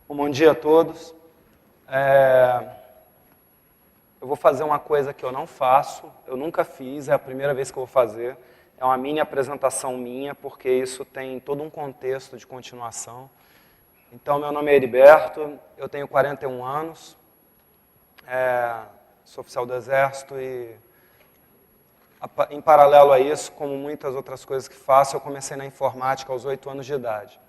Bom dia a todos. Eu vou fazer uma coisa que eu não faço, eu nunca fiz, é a primeira vez que eu vou fazer. É uma mini apresentação minha, porque isso tem todo um contexto de continuação. Então, meu nome é Heriberto, eu tenho 41 anos, sou oficial do Exército e, em paralelo a isso, como muitas outras coisas que faço, eu comecei na informática aos 8 anos de idade.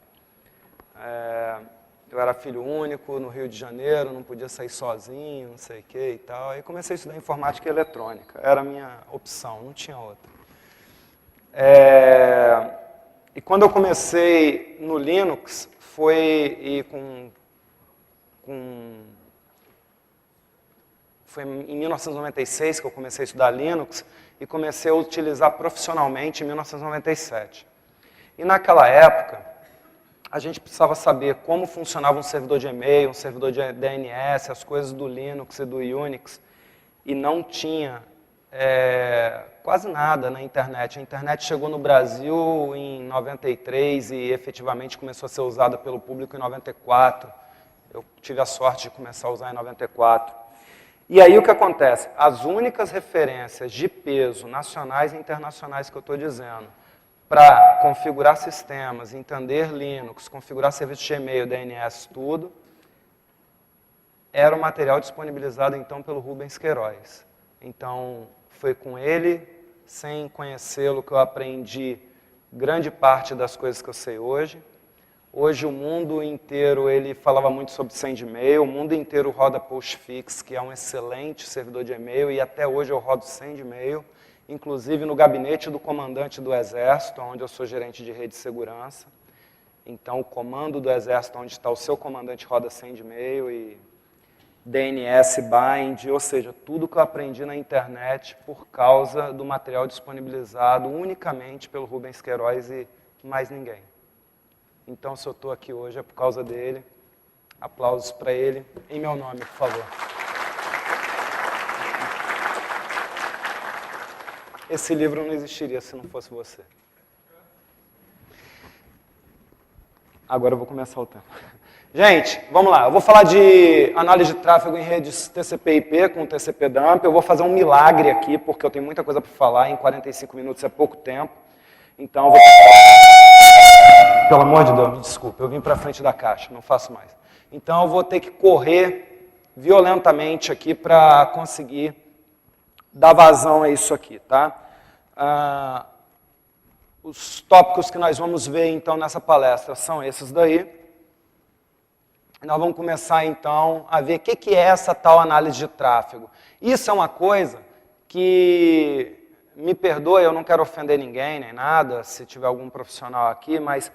Eu era filho único no Rio de Janeiro, não podia sair sozinho, não sei o que e tal. Aí comecei a estudar informática e eletrônica, era a minha opção, não tinha outra. E quando eu comecei no Linux, foi em 1996 que eu comecei a estudar Linux e comecei a utilizar profissionalmente em 1997. E naquela época, a gente precisava saber como funcionava um servidor de e-mail, um servidor de DNS, as coisas do Linux e do Unix, e não tinha quase nada na internet. A internet chegou no Brasil em 93 e efetivamente começou a ser usada pelo público em 94. Eu tive a sorte de começar a usar em 94. E aí o que acontece? As únicas referências de peso nacionais e internacionais que eu estou dizendo para configurar sistemas, entender Linux, configurar serviços de e-mail, DNS, tudo, era o material disponibilizado então pelo Rubens Queiroz. Então, foi com ele, sem conhecê-lo, que eu aprendi grande parte das coisas que eu sei hoje. Hoje o mundo inteiro, ele falava muito sobre Sendmail, o mundo inteiro roda Postfix, que é um excelente servidor de e-mail, e até hoje eu rodo Sendmail, inclusive no gabinete do comandante do Exército, onde eu sou gerente de rede de segurança. Então, o comando do Exército, onde está o seu comandante, roda Sendmail e DNS Bind, ou seja, tudo que eu aprendi na internet por causa do material disponibilizado unicamente pelo Rubens Queiroz e mais ninguém. Então, se eu estou aqui hoje é por causa dele. Aplausos para ele. Em meu nome, por favor. Esse livro não existiria se não fosse você. Agora eu vou começar o tema. Gente, vamos lá. Eu vou falar de análise de tráfego em redes TCP/IP com o TCP/dump. Eu vou fazer um milagre aqui, porque eu tenho muita coisa para falar. Em 45 minutos é pouco tempo. Então eu vou... Pelo amor de Deus, me desculpe. Eu vim para frente da caixa, não faço mais. Então eu vou ter que correr violentamente aqui para conseguir dar vazão a isso aqui, tá? Os tópicos que nós vamos ver, então, nessa palestra são esses daí. Nós vamos começar, então, a ver o que é essa tal análise de tráfego. Isso é uma coisa que, me perdoe, eu não quero ofender ninguém, nem nada, se tiver algum profissional aqui, mas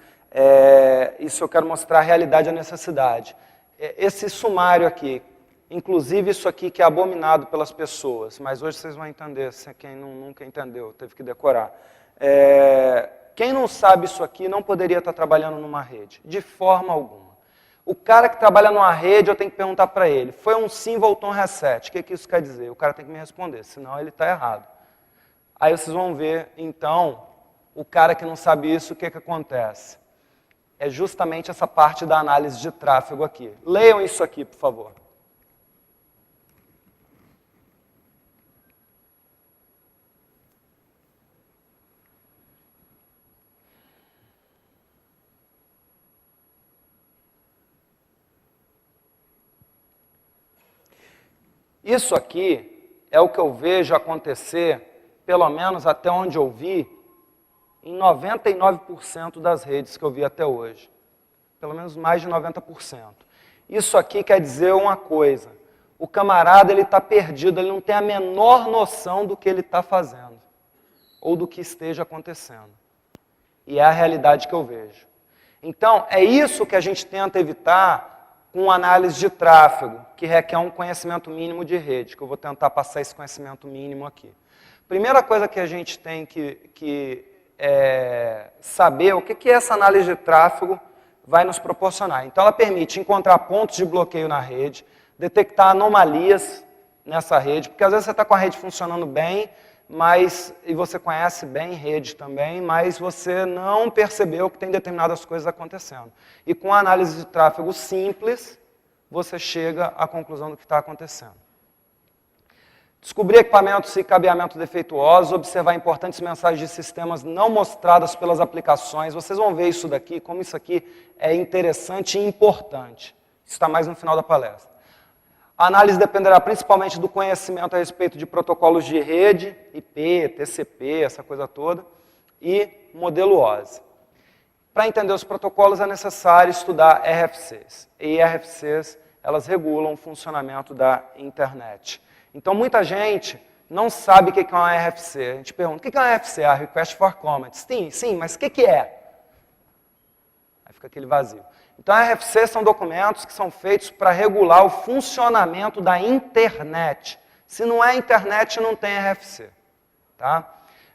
isso eu quero mostrar a realidade e a necessidade. Esse sumário aqui, inclusive isso aqui que é abominado pelas pessoas, mas hoje vocês vão entender, se quem nunca entendeu, teve que decorar. Quem não sabe isso aqui não poderia estar trabalhando numa rede, de forma alguma. O cara que trabalha numa rede, eu tenho que perguntar para ele, foi um sim, voltou um reset, o que isso quer dizer? O cara tem que me responder, senão ele está errado. Aí vocês vão ver, então, o cara que não sabe isso, o que acontece? É justamente essa parte da análise de tráfego aqui. Leiam isso aqui, por favor. Isso aqui é o que eu vejo acontecer, pelo menos até onde eu vi, em 99% das redes que eu vi até hoje. Pelo menos mais de 90%. Isso aqui quer dizer uma coisa. O camarada está perdido, ele não tem a menor noção do que ele está fazendo. Ou do que esteja acontecendo. E é a realidade que eu vejo. Então, é isso que a gente tenta evitar com análise de tráfego, que requer um conhecimento mínimo de rede, que eu vou tentar passar esse conhecimento mínimo aqui. Primeira coisa que a gente tem que saber o que essa análise de tráfego vai nos proporcionar. Então, ela permite encontrar pontos de bloqueio na rede, detectar anomalias nessa rede, porque às vezes você está com a rede funcionando bem, e você conhece bem rede também, mas você não percebeu que tem determinadas coisas acontecendo. E com a análise de tráfego simples, você chega à conclusão do que está acontecendo. Descobrir equipamentos e cabeamento defeituosos, observar importantes mensagens de sistemas não mostradas pelas aplicações. Vocês vão ver isso daqui, como isso aqui é interessante e importante. Isso está mais no final da palestra. A análise dependerá principalmente do conhecimento a respeito de protocolos de rede, IP, TCP, essa coisa toda, e modelo OSI. Para entender os protocolos é necessário estudar RFCs. E RFCs, elas regulam o funcionamento da internet. Então, muita gente não sabe o que é um RFC. A gente pergunta, o que é um RFC? Ah, Request for Comment. Sim, mas o que é? Aí fica aquele vazio. Então, RFC são documentos que são feitos para regular o funcionamento da internet. Se não é internet, não tem RFC. Tá?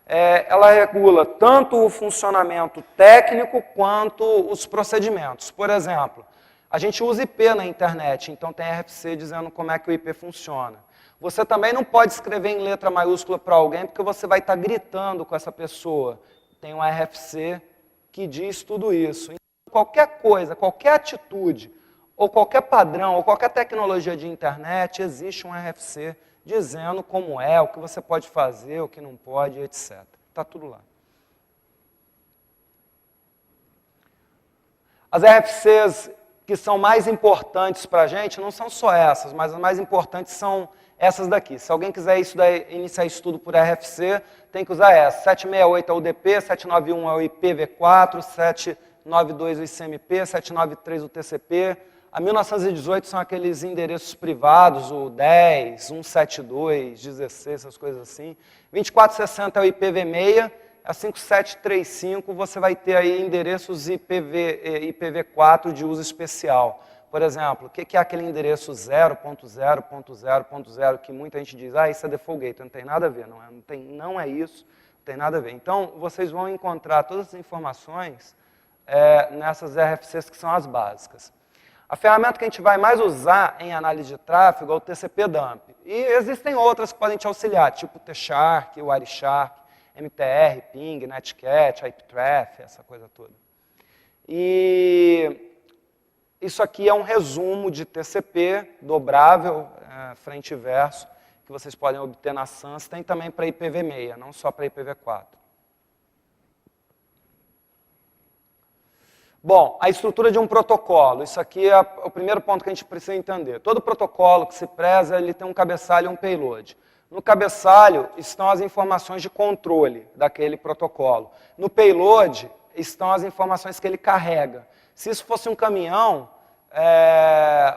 Ela regula tanto o funcionamento técnico quanto os procedimentos. Por exemplo, a gente usa IP na internet, então tem RFC dizendo como é que o IP funciona. Você também não pode escrever em letra maiúscula para alguém, porque você vai estar gritando com essa pessoa. Tem um RFC que diz tudo isso. Então, qualquer coisa, qualquer atitude, ou qualquer padrão, ou qualquer tecnologia de internet, existe um RFC dizendo como é, o que você pode fazer, o que não pode, etc. Está tudo lá. As RFCs que são mais importantes para a gente não são só essas, mas as mais importantes são essas daqui. Se alguém quiser iniciar estudo por RFC, tem que usar essa. 768 é o UDP, 791 é o IPv4, 792 o ICMP, 793 o TCP. A 1918 são aqueles endereços privados, o 10, 172, 16, essas coisas assim. 2460 é o IPv6, a 5735 você vai ter aí endereços IPv4 de uso especial. Por exemplo, o que é aquele endereço 0.0.0.0 que muita gente diz, isso é default gateway, não tem nada a ver, não é isso, não tem nada a ver. Então, vocês vão encontrar todas as informações nessas RFCs que são as básicas. A ferramenta que a gente vai mais usar em análise de tráfego é o TCP-Dump. E existem outras que podem te auxiliar, tipo o T-Shark, o Wireshark, MTR, Ping, Netcat, IPTraf, essa coisa toda. E isso aqui é um resumo de TCP dobrável, frente e verso, que vocês podem obter na SANS. Tem também para IPv6, não só para IPv4. Bom, a estrutura de um protocolo. Isso aqui é o primeiro ponto que a gente precisa entender. Todo protocolo que se preza, ele tem um cabeçalho e um payload. No cabeçalho estão as informações de controle daquele protocolo. No payload estão as informações que ele carrega. Se isso fosse um caminhão,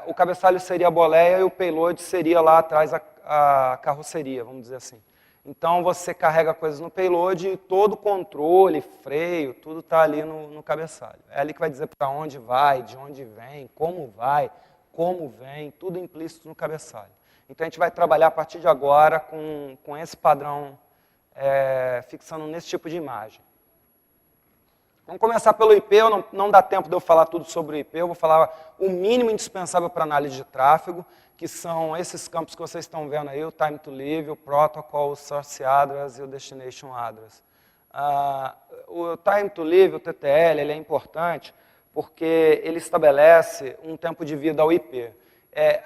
o cabeçalho seria a boleia e o payload seria lá atrás a carroceria, vamos dizer assim. Então você carrega coisas no payload e todo o controle, freio, tudo está ali no cabeçalho. É ali que vai dizer para onde vai, de onde vem, como vai, como vem, tudo implícito no cabeçalho. Então a gente vai trabalhar a partir de agora com esse padrão, fixando nesse tipo de imagem. Vamos começar pelo IP, não dá tempo de eu falar tudo sobre o IP, eu vou falar o mínimo indispensável para análise de tráfego, que são esses campos que vocês estão vendo aí, o Time to Live, o Protocol, o Source Address e o Destination Address. O Time to Live, o TTL, ele é importante porque ele estabelece um tempo de vida ao IP.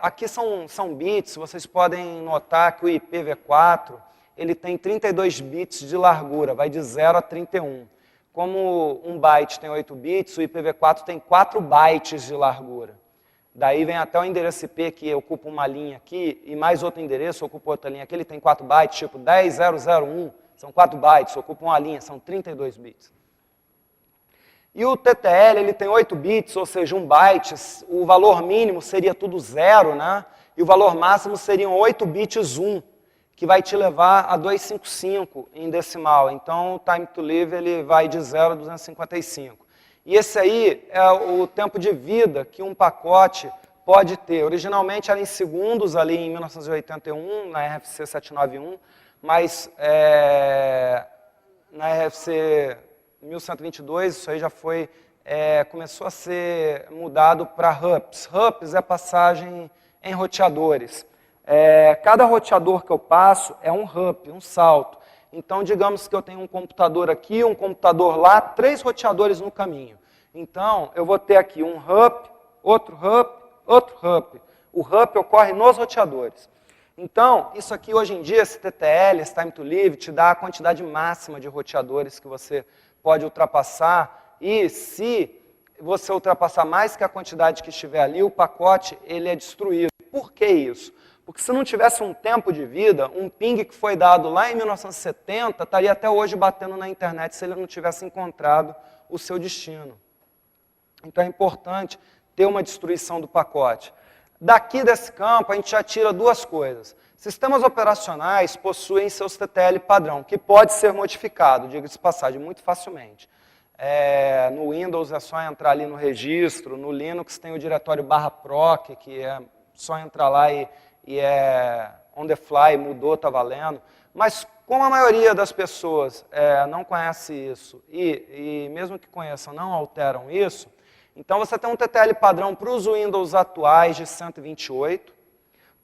Aqui são bits, vocês podem notar que o IPv4 ele tem 32 bits de largura, vai de 0 a 31. Como um byte tem 8 bits, o IPv4 tem 4 bytes de largura. Daí vem até o endereço IP que ocupa uma linha aqui, e mais outro endereço ocupa outra linha aqui, ele tem 4 bytes, tipo 10001, são 4 bytes, ocupa uma linha, são 32 bits. E o TTL, ele tem 8 bits, ou seja, 1 byte, o valor mínimo seria tudo 0, né? E o valor máximo seriam 8 bits 1, que vai te levar a 255 em decimal. Então, o time to live ele vai de 0 a 255. E esse aí é o tempo de vida que um pacote pode ter. Originalmente era em segundos, ali em 1981, na RFC 791, mas na RFC 1122, isso aí já foi, começou a ser mudado para hubs. Hubs é passagem em roteadores. Cada roteador que eu passo é um hub, um salto. Então, digamos que eu tenho um computador aqui, um computador lá, 3 roteadores no caminho. Então, eu vou ter aqui um hub, outro hub, outro hub. O hub ocorre nos roteadores. Então, isso aqui hoje em dia, esse TTL, esse Time to Live, te dá a quantidade máxima de roteadores que você pode ultrapassar. E se você ultrapassar mais que a quantidade que estiver ali, o pacote ele é destruído. Por que isso? Porque se não tivesse um tempo de vida, um ping que foi dado lá em 1970 estaria até hoje batendo na internet se ele não tivesse encontrado o seu destino. Então é importante ter uma destruição do pacote. Daqui desse campo, a gente já tira 2 coisas. Sistemas operacionais possuem seus TTL padrão, que pode ser modificado, diga-se de passagem, muito facilmente. No Windows é só entrar ali no registro, no Linux tem o diretório /proc, que é só entrar lá e é on the fly, mudou, está valendo. Mas como a maioria das pessoas não conhece isso, e mesmo que conheçam, não alteram isso, então você tem um TTL padrão para os Windows atuais de 128,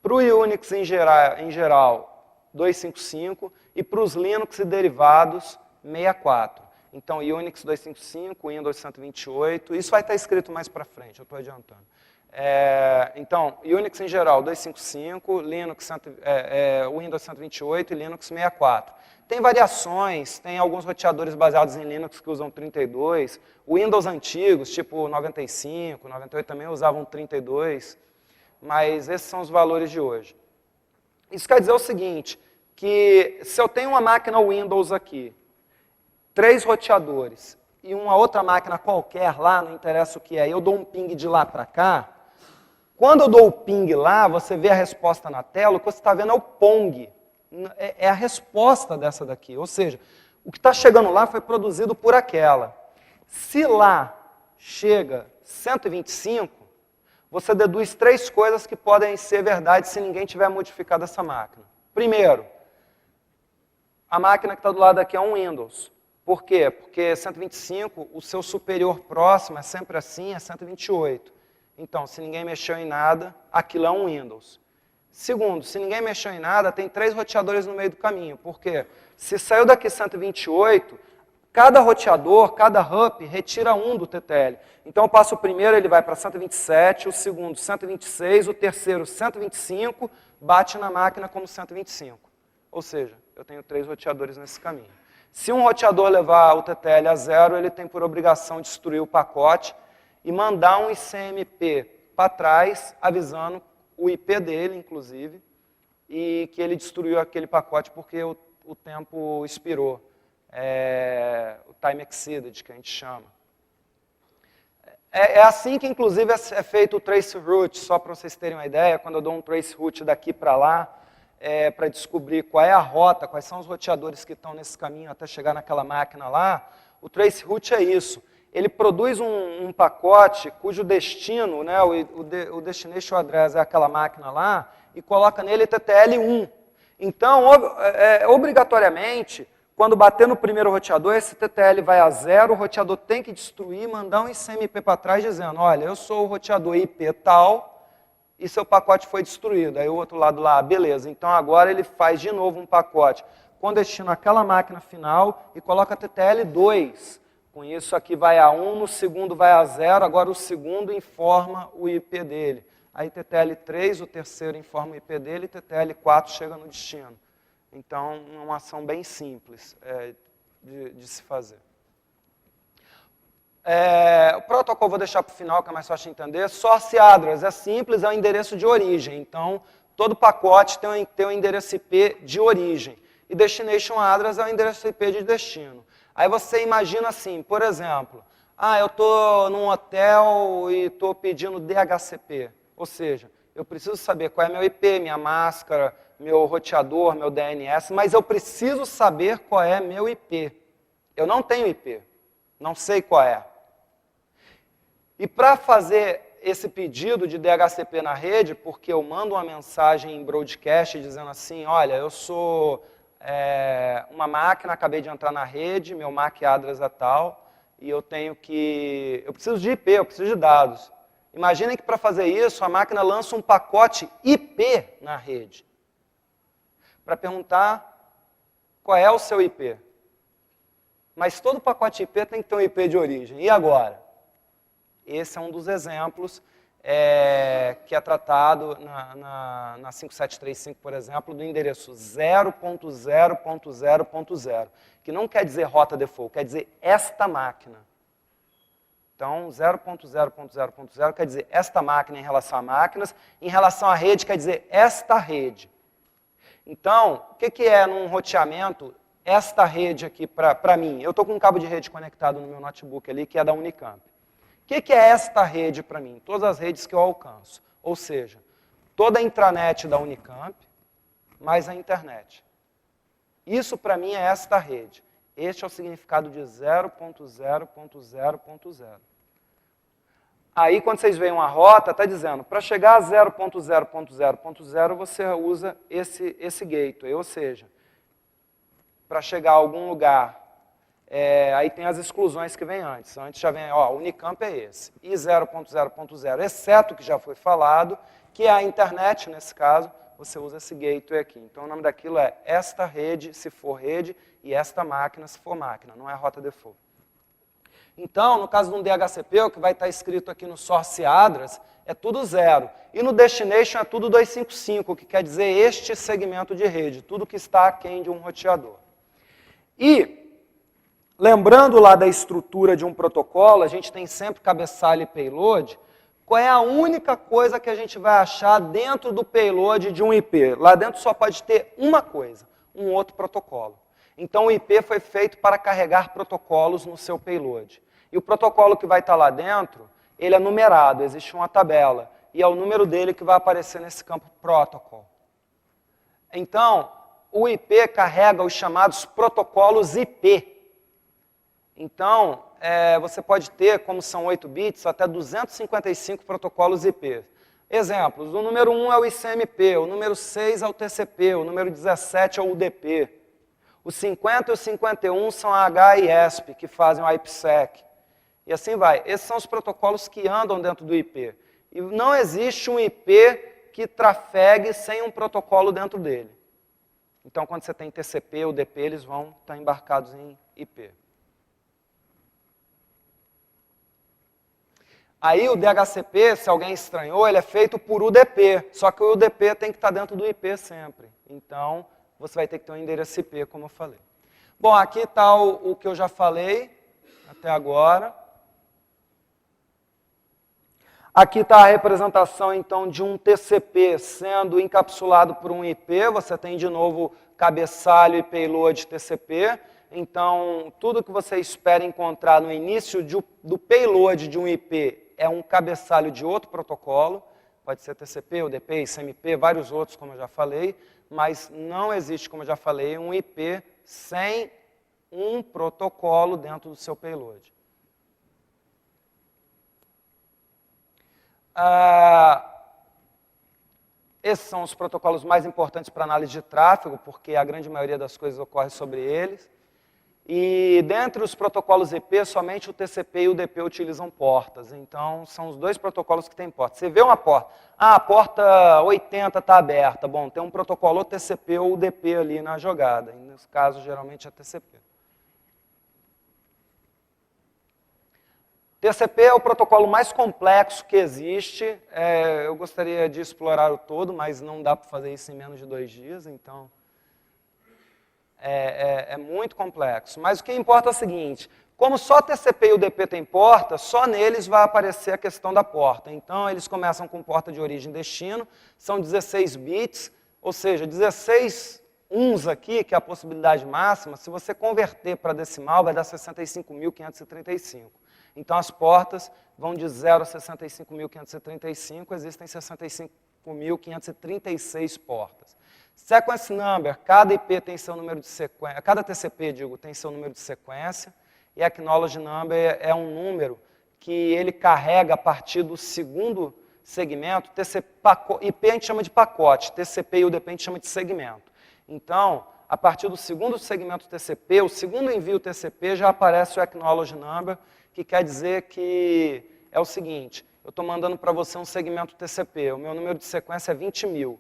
para o Unix em geral 255, e para os Linux e derivados 64. Então, Unix 255, Windows 128, isso vai estar escrito mais para frente, eu estou adiantando. Então, Unix em geral 255, Linux, Windows 128 e Linux 64. Tem variações, tem alguns roteadores baseados em Linux que usam 32, Windows antigos, tipo 95, 98 também usavam 32, mas esses são os valores de hoje. Isso quer dizer o seguinte, que se eu tenho uma máquina Windows aqui, 3 roteadores e uma outra máquina qualquer lá, não interessa o que é, eu dou um ping de lá para cá, quando eu dou o ping lá, você vê a resposta na tela, o que você está vendo é o PONG. É a resposta dessa daqui. Ou seja, o que está chegando lá foi produzido por aquela. Se lá chega 125, você deduz 3 coisas que podem ser verdade se ninguém tiver modificado essa máquina. Primeiro, a máquina que está do lado aqui é um Windows. Por quê? Porque 125, o seu superior próximo é sempre assim, é 128. Então, se ninguém mexeu em nada, aquilo é um Windows. Segundo, se ninguém mexeu em nada, tem 3 roteadores no meio do caminho. Por quê? Se saiu daqui 128, cada roteador, cada hub, retira um do TTL. Então, eu passo o primeiro, ele vai para 127, o segundo 126, o terceiro 125, bate na máquina como 125. Ou seja, eu tenho 3 roteadores nesse caminho. Se um roteador levar o TTL a 0, ele tem por obrigação destruir o pacote e mandar um ICMP para trás, avisando o IP dele, inclusive, e que ele destruiu aquele pacote porque o tempo expirou. O time exceeded, que a gente chama. É assim que, inclusive, é feito o trace route, só para vocês terem uma ideia, quando eu dou um trace route daqui para lá, para descobrir qual é a rota, quais são os roteadores que estão nesse caminho até chegar naquela máquina lá, o trace route é isso. Ele produz um pacote cujo destino, né, o destination address é aquela máquina lá, e coloca nele TTL1. Então, obrigatoriamente, quando bater no primeiro roteador, esse TTL vai a 0, o roteador tem que destruir, mandar um ICMP para trás dizendo, olha, eu sou o roteador IP tal, e seu pacote foi destruído. Aí o outro lado lá, beleza, então agora ele faz de novo um pacote com destino àquela máquina final e coloca TTL2. Com isso aqui vai a 1, no segundo vai a 0, agora o segundo informa o IP dele. Aí TTL3, o terceiro informa o IP dele, e TTL4 chega no destino. Então, é uma ação bem simples de se fazer. O protocolo vou deixar para o final, que é mais fácil de entender. Source address é simples, é o endereço de origem. Então, todo pacote tem um endereço IP de origem. E destination address é o endereço IP de destino. Aí você imagina assim, por exemplo, eu estou num hotel e estou pedindo DHCP. Ou seja, eu preciso saber qual é meu IP, minha máscara, meu roteador, meu DNS, mas eu preciso saber qual é meu IP. Eu não tenho IP, não sei qual é. E para fazer esse pedido de DHCP na rede, porque eu mando uma mensagem em broadcast dizendo assim, olha, eu sou uma máquina, acabei de entrar na rede, meu MAC address é tal, e eu preciso de IP, eu preciso de dados. Imaginem que para fazer isso, a máquina lança um pacote IP na rede, para perguntar qual é o seu IP. Mas todo pacote IP tem que ter um IP de origem. E agora? Esse é um dos exemplos que é tratado na 5735, por exemplo, do endereço 0.0.0.0, que não quer dizer rota default, quer dizer esta máquina. Então, 0.0.0.0 quer dizer esta máquina em relação a máquinas, em relação à rede quer dizer esta rede. Então, o que é num roteamento esta rede aqui para mim? Eu estou com um cabo de rede conectado no meu notebook ali, que é da Unicamp. O que é esta rede para mim? Todas as redes que eu alcanço. Ou seja, toda a intranet da Unicamp, mais a internet. Isso para mim é esta rede. Este é o significado de 0.0.0.0. Aí, quando vocês veem uma rota, está dizendo, para chegar a 0.0.0.0, você usa esse gateway, ou seja, para chegar a algum lugar, aí tem as exclusões que vêm antes. Antes já vem, ó, Unicamp é esse. E 0.0.0, exceto o que já foi falado, que é a internet, nesse caso, você usa esse gateway aqui. Então, o nome daquilo é esta rede, se for rede, e esta máquina, se for máquina, não é rota default. Então, no caso de um DHCP, o que vai estar escrito aqui no source address é tudo 0. E no destination é tudo 255, que quer dizer este segmento de rede, tudo que está aquém de um roteador. E, lembrando lá da estrutura de um protocolo, a gente tem sempre cabeçalho e payload. Qual é a única coisa que a gente vai achar dentro do payload de um IP? Lá dentro só pode ter uma coisa, um outro protocolo. Então, o IP foi feito para carregar protocolos no seu payload. E o protocolo que vai estar lá dentro, ele é numerado, existe uma tabela. E é o número dele que vai aparecer nesse campo protocol. Então, o IP carrega os chamados protocolos IP. Então, você pode ter, como são 8 bits, até 255 protocolos IP. Exemplos, o número 1 é o ICMP, o número 6 é o TCP, o número 17 é o UDP. Os 50 e os 51 são a HISP, que fazem o IPsec. E assim vai. Esses são os protocolos que andam dentro do IP. E não existe um IP que trafegue sem um protocolo dentro dele. Então, quando você tem TCP ou UDP, eles vão estar embarcados em IP. Aí o DHCP, se alguém estranhou, ele é feito por UDP. Só que o UDP tem que estar dentro do IP sempre. Então, você vai ter que ter um endereço IP, como eu falei. Bom, aqui está o que eu já falei até agora. Aqui está a representação, então, de um TCP sendo encapsulado por um IP. Você tem, de novo, cabeçalho e payload TCP. Então, tudo que você espera encontrar no início do payload de um IP é um cabeçalho de outro protocolo. Pode ser TCP, UDP, ICMP, vários outros, como eu já falei. Mas não existe, como eu já falei, um IP sem um protocolo dentro do seu payload. Esses são os protocolos mais importantes para análise de tráfego, porque a grande maioria das coisas ocorre sobre eles. E dentre os protocolos IP, somente o TCP e o UDP utilizam portas. Então, são os dois protocolos que têm porta. Você vê uma porta, a porta 80 está aberta. Bom, tem um protocolo ou TCP ou UDP ali na jogada. E, nesse caso, geralmente é TCP. TCP é o protocolo mais complexo que existe. Eu gostaria de explorar o todo, mas não dá para fazer isso em menos de 2 dias, então é muito complexo. Mas o que importa é o seguinte, como só TCP e UDP tem porta, só neles vai aparecer a questão da porta. Então, eles começam com porta de origem e destino, são 16 bits, ou seja, 16 uns aqui, que é a possibilidade máxima, se você converter para decimal, vai dar 65.535. Então, as portas vão de 0 a 65.535, existem 65.536 portas. Sequence number, cada IP tem seu número de sequência, cada TCP, tem seu número de sequência, e acknowledge number é um número que ele carrega a partir do segundo segmento. IP a gente chama de pacote, TCP e UDP a gente chama de segmento. Então, a partir do segundo segmento TCP, o segundo envio TCP já aparece o acknowledge number, que quer dizer que é o seguinte, eu estou mandando para você um segmento TCP, o meu número de sequência é 20.000.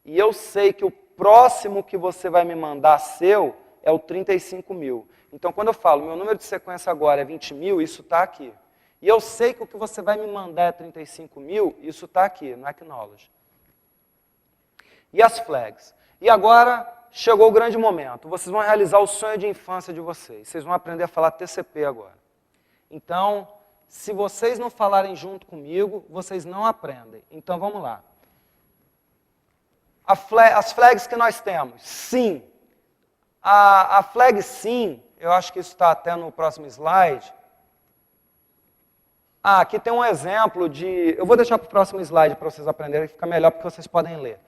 E eu sei que o próximo que você vai me mandar seu é o 35 mil. Então, quando eu falo, meu número de sequência agora é 20 mil, isso está aqui. E eu sei que o que você vai me mandar é 35 mil, isso está aqui, no acknowledge. E as flags? E agora chegou o grande momento. Vocês vão realizar o sonho de infância de vocês. Vocês vão aprender a falar TCP agora. Então, se vocês não falarem junto comigo, vocês não aprendem. Então, vamos lá. As flags que nós temos. Sim. A flag sim, eu acho que isso está até no próximo slide. Aqui tem um exemplo de... Eu vou deixar para o próximo slide para vocês aprenderem, fica melhor porque vocês podem ler.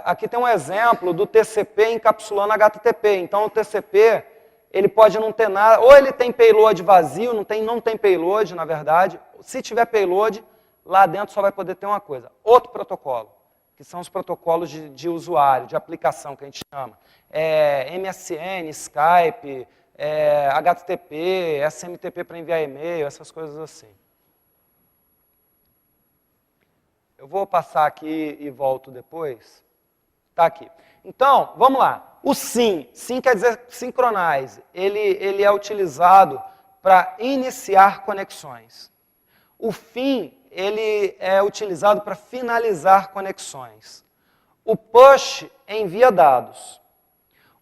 Aqui tem um exemplo do TCP encapsulando HTTP. Então, o TCP, ele pode não ter nada, ou ele tem payload vazio, não tem payload, na verdade. Se tiver payload, lá dentro só vai poder ter uma coisa, outro protocolo, que são os protocolos de usuário, de aplicação, que a gente chama. MSN, Skype, HTTP, SMTP para enviar e-mail, essas coisas assim. Eu vou passar aqui e volto depois. Está aqui. Então, vamos lá. O SYN. SYN quer dizer synchronize. Ele é utilizado para iniciar conexões. O FIN, ele é utilizado para finalizar conexões. O PUSH envia dados.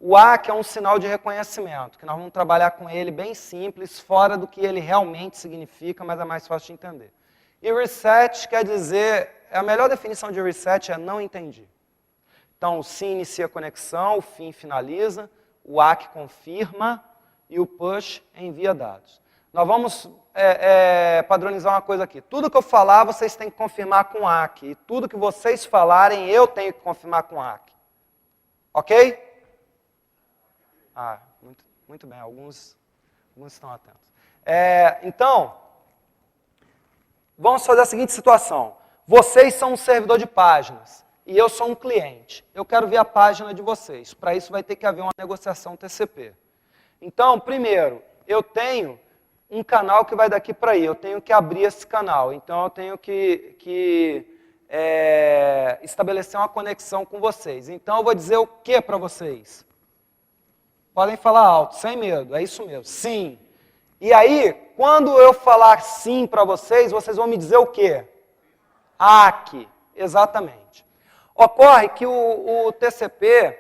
O ACK é um sinal de reconhecimento, que nós vamos trabalhar com ele bem simples, fora do que ele realmente significa, mas é mais fácil de entender. E reset quer dizer, a melhor definição de reset é não entendi. Então, o SYN inicia a conexão, o FIN finaliza, o ACK confirma e o PUSH envia dados. Nós vamos padronizar uma coisa aqui. Tudo que eu falar, vocês têm que confirmar com o ACK. E tudo que vocês falarem, eu tenho que confirmar com o ACK. Ok? Muito bem, alguns estão atentos. Então, vamos fazer a seguinte situação. Vocês são um servidor de páginas e eu sou um cliente. Eu quero ver a página de vocês. Para isso vai ter que haver uma negociação TCP. Então, primeiro, eu tenho um canal que vai daqui para aí. Eu tenho que abrir esse canal. Então, eu tenho que estabelecer uma conexão com vocês. Então, eu vou dizer o que para vocês? Podem falar alto, sem medo, é isso mesmo, sim. E aí, quando eu falar sim para vocês, vocês vão me dizer o quê? ACK, exatamente. Ocorre que o TCP,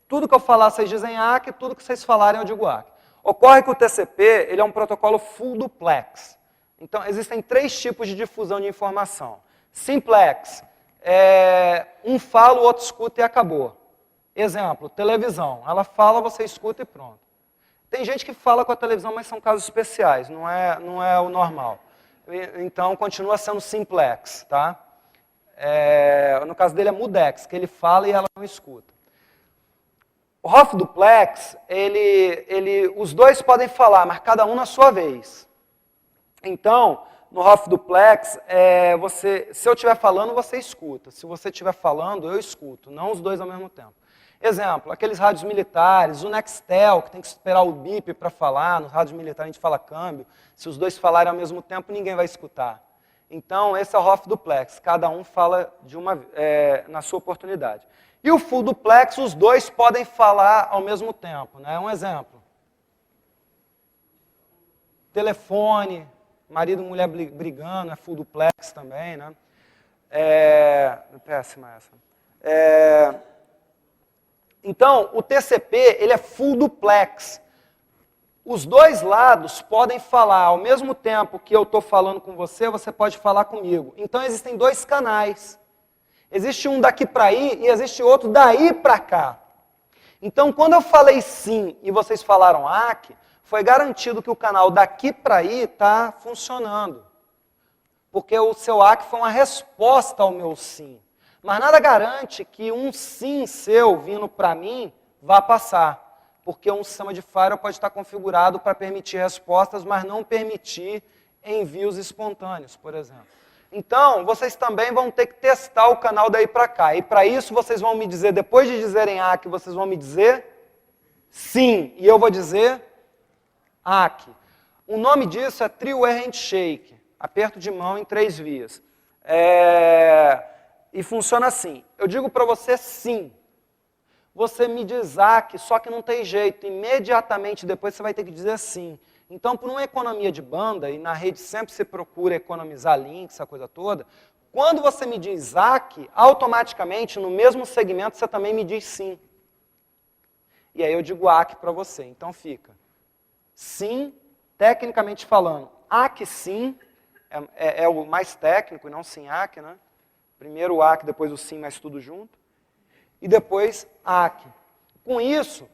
tudo que eu falar vocês dizem ACK, tudo que vocês falarem eu digo ACK. Ocorre que o TCP, ele é um protocolo full duplex. Então, existem 3 tipos de difusão de informação. Simplex, um fala, o outro escuta e acabou. Exemplo, televisão. Ela fala, você escuta e pronto. Tem gente que fala com a televisão, mas são casos especiais, não é o normal. Então, continua sendo simplex, tá? No caso dele é mudex, que ele fala e ela não escuta. O half duplex, os dois podem falar, mas cada um na sua vez. Então, no half duplex, se eu estiver falando, você escuta. Se você estiver falando, eu escuto, não os dois ao mesmo tempo. Exemplo, aqueles rádios militares, o Nextel, que tem que esperar o bip para falar, nos rádios militares a gente fala câmbio, se os dois falarem ao mesmo tempo, ninguém vai escutar. Então, esse é o half duplex, cada um fala na sua oportunidade. E o full duplex, os dois podem falar ao mesmo tempo, né? Um exemplo. Telefone, marido e mulher brigando, é full duplex também, né? Péssima essa. Então, o TCP, ele é full duplex. Os dois lados podem falar ao mesmo tempo que eu estou falando com você, você pode falar comigo. Então, existem 2 canais. Existe um daqui para aí e existe outro daí para cá. Então, quando eu falei sim e vocês falaram ACK, foi garantido que o canal daqui para aí está funcionando. Porque o seu ACK foi uma resposta ao meu sim. Mas nada garante que um sim seu vindo para mim vá passar. Porque um sistema de firewall pode estar configurado para permitir respostas, mas não permitir envios espontâneos, por exemplo. Então, vocês também vão ter que testar o canal daí para cá. E para isso, vocês vão me dizer, depois de dizerem ACK, vocês vão me dizer sim. E eu vou dizer ACK. O nome disso é Three-Way Handshake. Aperto de mão em 3 vias. E funciona assim. Eu digo para você sim. você me diz ACK, só que não tem jeito. Imediatamente depois você vai ter que dizer sim. Então, por uma economia de banda, e na rede sempre se procura economizar links, essa coisa toda, quando você me diz ACK, automaticamente, no mesmo segmento, você também me diz sim. E aí eu digo ACK para você. Então fica sim, tecnicamente falando, ACK sim, é o mais técnico e não sim ACK, né? Primeiro o ACK, depois o sim, mas tudo junto. E depois ACK. Com isso,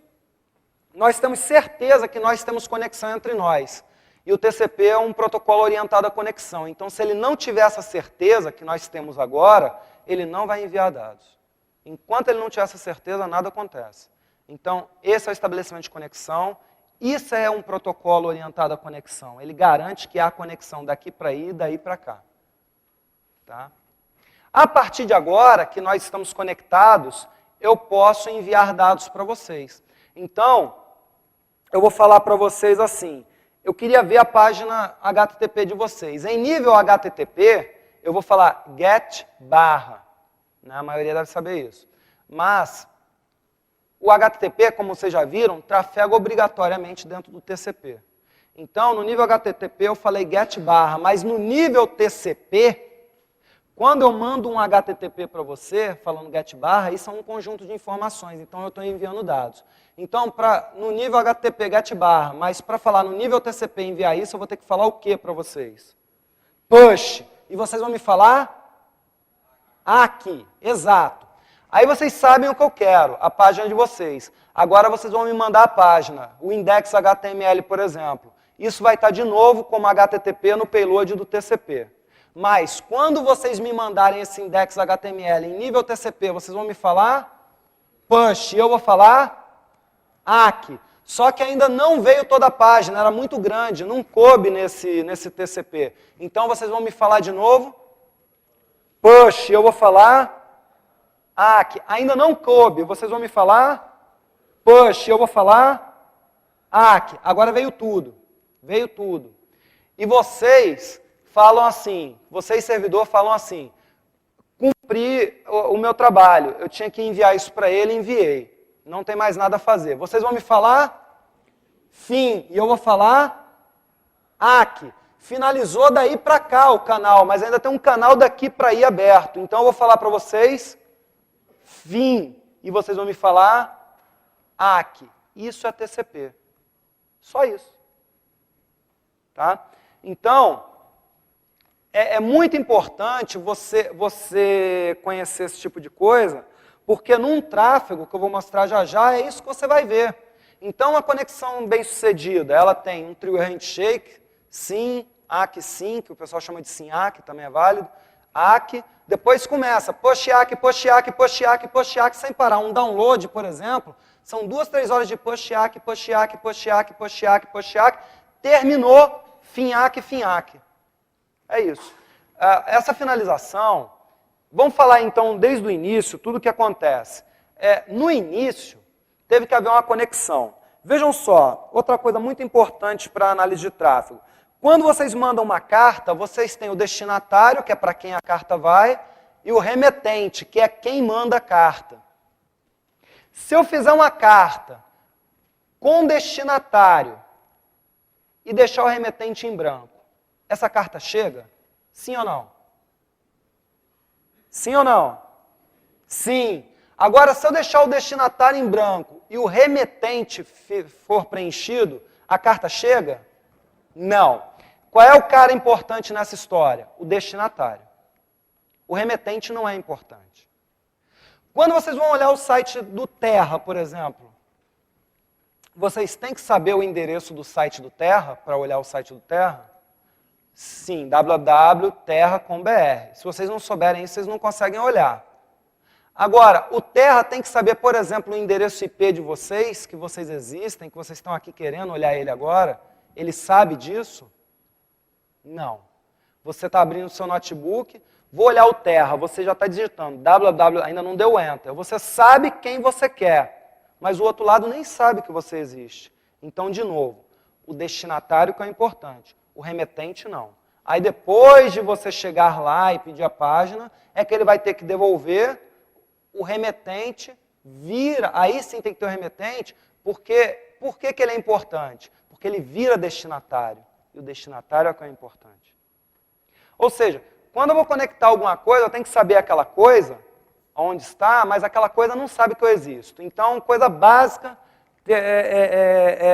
nós temos certeza que nós temos conexão entre nós. E o TCP é um protocolo orientado à conexão. Então, se ele não tiver essa certeza que nós temos agora, ele não vai enviar dados. Enquanto ele não tiver essa certeza, nada acontece. Então, esse é o estabelecimento de conexão. Isso é um protocolo orientado à conexão. Ele garante que há conexão daqui para aí e daí para cá. Tá? A partir de agora, que nós estamos conectados, eu posso enviar dados para vocês. Então, eu vou falar para vocês assim, eu queria ver a página HTTP de vocês. Em nível HTTP, eu vou falar get barra. Né? A maioria deve saber isso. Mas, o HTTP, como vocês já viram, trafega obrigatoriamente dentro do TCP. Então, no nível HTTP, eu falei get barra, mas no nível TCP, quando eu mando um HTTP para você, falando get barra, isso é um conjunto de informações, então eu estou enviando dados. Então, no nível HTTP get barra, mas para falar no nível TCP enviar isso, eu vou ter que falar o que para vocês? Push. E vocês vão me falar? Aqui. Exato. Aí vocês sabem o que eu quero, a página de vocês. Agora vocês vão me mandar a página, o index HTML, por exemplo. Isso vai estar de novo como HTTP no payload do TCP. Mas, quando vocês me mandarem esse index HTML em nível TCP, vocês vão me falar push, e eu vou falar ACK. Só que ainda não veio toda a página, era muito grande, não coube nesse TCP. Então, vocês vão me falar de novo push, e eu vou falar ACK. Ainda não coube, vocês vão me falar push, e eu vou falar ACK. Agora veio tudo, veio tudo. E vocês falam assim, vocês servidor falam assim, cumpri o meu trabalho, eu tinha que enviar isso para ele, enviei, não tem mais nada a fazer. Vocês vão me falar fim, e eu vou falar ACK. Finalizou daí para cá o canal, mas ainda tem um canal daqui para aí aberto, então eu vou falar para vocês fim, e vocês vão me falar ACK. Isso é TCP, só isso. Tá? Então, é muito importante você conhecer esse tipo de coisa, porque num tráfego, que eu vou mostrar já já, é isso que você vai ver. Então, a conexão bem-sucedida, ela tem um trio handshake, SYN, ACK, SYN, que o pessoal chama de SYN ACK, também é válido, ACK, depois começa push ACK, push ACK, push ACK, push ACK, sem parar. Um download, por exemplo, são 2, 3 horas de push ACK, push ACK, push ACK, push ACK, push ACK, terminou, fim ACK, fim ACK. É isso. Essa finalização, vamos falar então desde o início, tudo o que acontece. No início, teve que haver uma conexão. Vejam só, outra coisa muito importante para a análise de tráfego. Quando vocês mandam uma carta, vocês têm o destinatário, que é para quem a carta vai, e o remetente, que é quem manda a carta. Se eu fizer uma carta com destinatário e deixar o remetente em branco, essa carta chega? Sim ou não? Sim ou não? Sim. Agora, se eu deixar o destinatário em branco e o remetente for preenchido, a carta chega? Não. Qual é o cara importante nessa história? O destinatário. O remetente não é importante. Quando vocês vão olhar o site do Terra, por exemplo, vocês têm que saber o endereço do site do Terra para olhar o site do Terra? Sim, www.terra.com.br. Se vocês não souberem isso, vocês não conseguem olhar. Agora, o Terra tem que saber, por exemplo, o endereço IP de vocês, que vocês existem, que vocês estão aqui querendo olhar ele agora. Ele sabe disso? Não. Você está abrindo o seu notebook, vou olhar o Terra, você já está digitando www, ainda não deu Enter. Você sabe quem você quer, mas o outro lado nem sabe que você existe. Então, de novo, o destinatário que é importante. O remetente não. Aí depois de você chegar lá e pedir a página, é que ele vai ter que devolver o remetente vira, aí sim tem que ter o remetente, porque por que ele é importante? Porque ele vira destinatário, e o destinatário é o que é importante. Ou seja, quando eu vou conectar alguma coisa, eu tenho que saber aquela coisa, onde está, mas aquela coisa não sabe que eu existo. Então, coisa básica,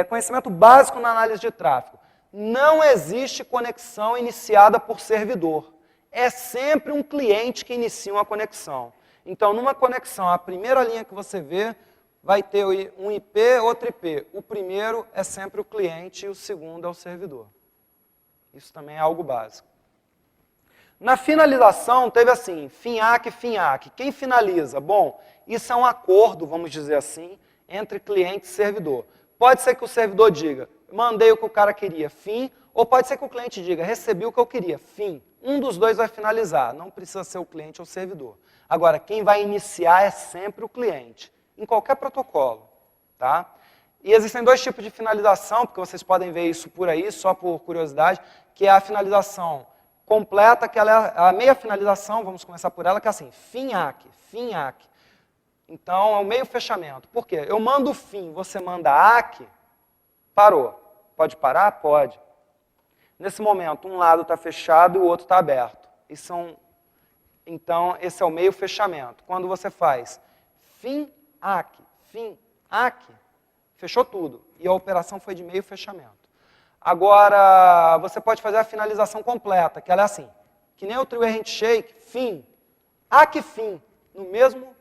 conhecimento básico na análise de tráfego. Não existe conexão iniciada por servidor. É sempre um cliente que inicia uma conexão. Então, numa conexão, a primeira linha que você vê vai ter um IP, outro IP. O primeiro é sempre o cliente e o segundo é o servidor. Isso também é algo básico. Na finalização, teve assim, FINAC, FINAC. Quem finaliza? Bom, isso é um acordo, vamos dizer assim, entre cliente e servidor. Pode ser que o servidor diga, mandei o que o cara queria, fim, ou pode ser que o cliente diga, recebi o que eu queria, fim. Um dos dois vai finalizar, não precisa ser o cliente ou o servidor. Agora, quem vai iniciar é sempre o cliente, em qualquer protocolo, tá? E existem dois tipos de finalização, porque vocês podem ver isso por aí, só por curiosidade, que é a finalização completa, que ela é a meia finalização, vamos começar por ela, que é assim, FINAC, FINAC. Então, é o meio fechamento. Por quê? Eu mando o fim, você manda AC, parou. Pode parar? Pode. Nesse momento, um lado está fechado e o outro está aberto. Então, esse é o meio fechamento. Quando você faz FINAC, FINAC, fechou tudo. E a operação foi de meio fechamento. Agora, você pode fazer a finalização completa, que ela é assim, que nem o trio handshake, fim, AC, fim, no mesmo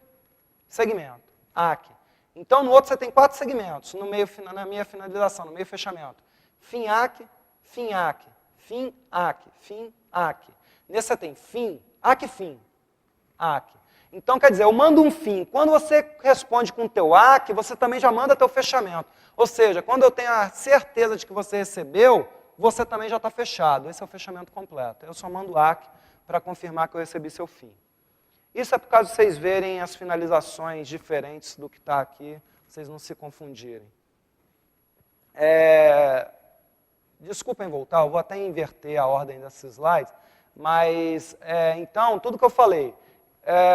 segmento, AC. Então, no outro você tem 4 segmentos, na minha finalização, no meio fechamento. Fim, AC, fim, AC, fim, AC, fim, AC. Nesse você tem fim, AC, fim, AC. Então, quer dizer, eu mando um fim. Quando você responde com o teu AC, você também já manda teu fechamento. Ou seja, quando eu tenho a certeza de que você recebeu, você também já está fechado. Esse é o fechamento completo. Eu só mando AC para confirmar que eu recebi seu fim. Isso é por causa de vocês verem as finalizações diferentes do que está aqui, vocês não se confundirem. Desculpem voltar, eu vou até inverter a ordem desses slides, mas, então, tudo que eu falei,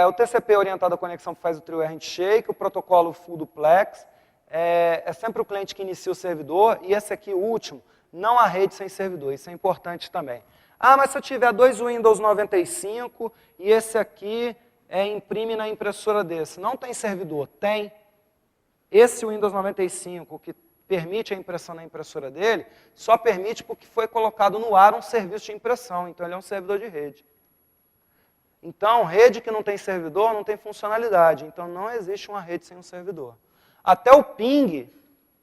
o TCP orientado à conexão faz o trio handshake, o protocolo full duplex, é sempre o cliente que inicia o servidor, e esse aqui, o último, não há rede sem servidor, isso é importante também. Ah, mas se eu tiver 2 Windows 95 e esse aqui imprime na impressora desse, não tem servidor? Tem. Esse Windows 95, que permite a impressão na impressora dele, só permite porque foi colocado no ar um serviço de impressão, então ele é um servidor de rede. Então, rede que não tem servidor não tem funcionalidade, então não existe uma rede sem um servidor. Até o ping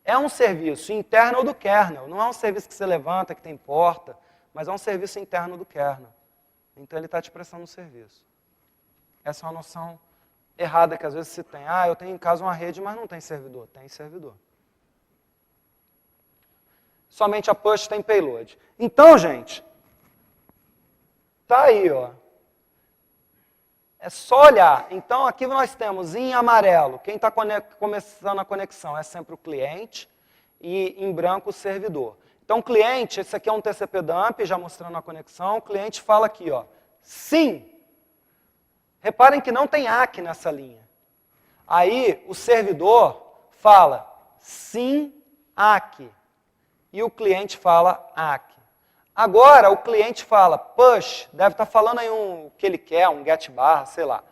é um serviço interno do kernel, não é um serviço que você levanta, que tem porta, mas é um serviço interno do kernel. Então ele está te prestando um serviço. Essa é uma noção errada que às vezes se tem. Ah, eu tenho em casa uma rede, mas não tem servidor. Tem servidor. Somente a push tem payload. Então, gente, tá aí, ó. É só olhar. Então, aqui nós temos em amarelo, quem está começando a conexão é sempre o cliente, e em branco o servidor. Então, o cliente, esse aqui é um TCP dump, já mostrando a conexão, o cliente fala aqui, ó, sim. Reparem que não tem AC nessa linha. Aí, o servidor fala sim, AC. E o cliente fala AC. Agora, o cliente fala push, deve estar falando aí o que ele quer, um get barra, sei lá.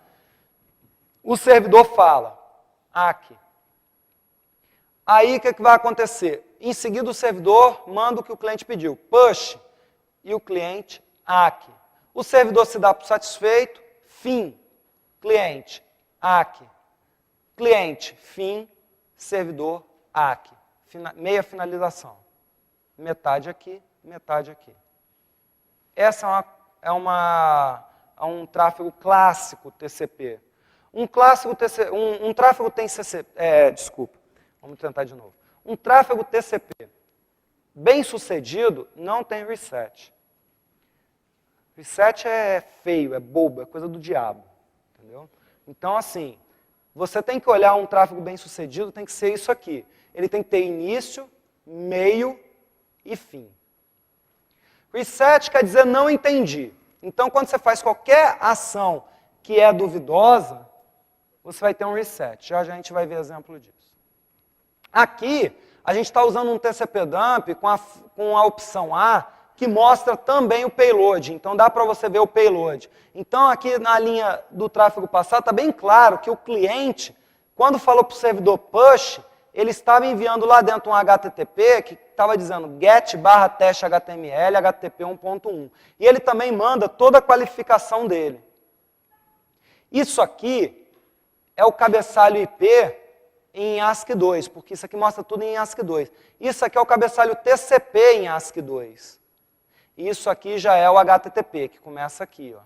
O servidor fala AC. Aí, o que vai acontecer? Em seguida, o servidor manda o que o cliente pediu, push, e o cliente AC. O servidor se dá por satisfeito, fim, cliente, AC. Cliente, fim, servidor, AC. Meia finalização. Metade aqui, metade aqui. Essa é um tráfego clássico TCP. Um tráfego tem CCP, desculpa, vamos tentar de novo. Um tráfego TCP bem sucedido não tem reset. Reset é feio, é bobo, é coisa do diabo. Entendeu? Então, assim, você tem que olhar um tráfego bem sucedido, tem que ser isso aqui. Ele tem que ter início, meio e fim. Reset quer dizer não entendi. Então, quando você faz qualquer ação que é duvidosa, você vai ter um reset. Já a gente vai ver exemplo disso. Aqui, a gente está usando um TCP dump com a opção A, que mostra também o payload. Então, dá para você ver o payload. Então, aqui na linha do tráfego passado, está bem claro que o cliente, quando falou para o servidor push, ele estava enviando lá dentro um HTTP que estava dizendo get/teste HTML, HTTP 1.1. E ele também manda toda a qualificação dele. Isso aqui é o cabeçalho IP em ASCII2, porque isso aqui mostra tudo em ASCII2. Isso aqui é o cabeçalho TCP em ASCII2. Isso aqui já é o HTTP, que começa aqui, ó.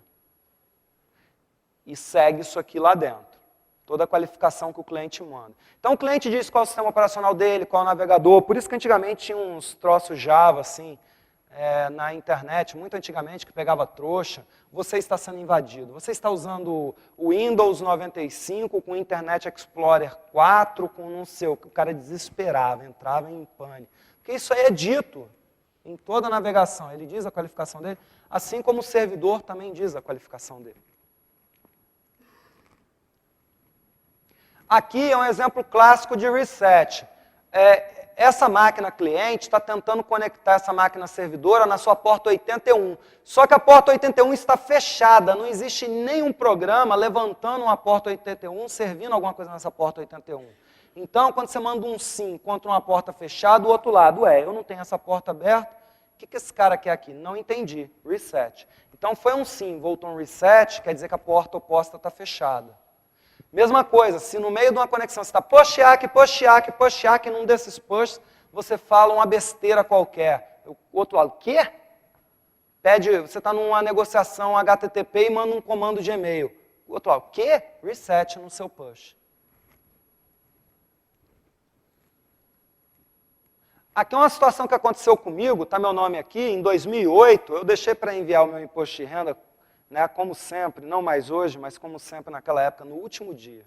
E segue isso aqui lá dentro. Toda a qualificação que o cliente manda. Então o cliente diz qual é o sistema operacional dele, qual é o navegador. Por isso que antigamente tinha uns troços Java, assim, na internet, muito antigamente, que pegava trouxa. Você está sendo invadido. Você está usando o Windows 95 com o Internet Explorer 4, com não sei o que. O cara desesperava, entrava em pânico. Porque isso aí é dito em toda a navegação. Ele diz a qualificação dele, assim como o servidor também diz a qualificação dele. Aqui é um exemplo clássico de reset. Essa máquina cliente está tentando conectar essa máquina servidora na sua porta 81. Só que a porta 81 está fechada, não existe nenhum programa levantando uma porta 81, servindo alguma coisa nessa porta 81. Então, quando você manda um sim contra uma porta fechada, o outro lado eu não tenho essa porta aberta, o que esse cara quer aqui? Não entendi, reset. Então, foi um sim, voltou um reset, quer dizer que a porta oposta está fechada. Mesma coisa, se no meio de uma conexão você está push ACK, num desses push, você fala uma besteira qualquer. O outro lado, quê? Você está numa negociação HTTP e manda um comando de e-mail. O outro lado, quê? Reset no seu push. Aqui é uma situação que aconteceu comigo, está meu nome aqui, em 2008, eu deixei para enviar o meu imposto de renda, né, como sempre, não mais hoje, mas como sempre naquela época, no último dia.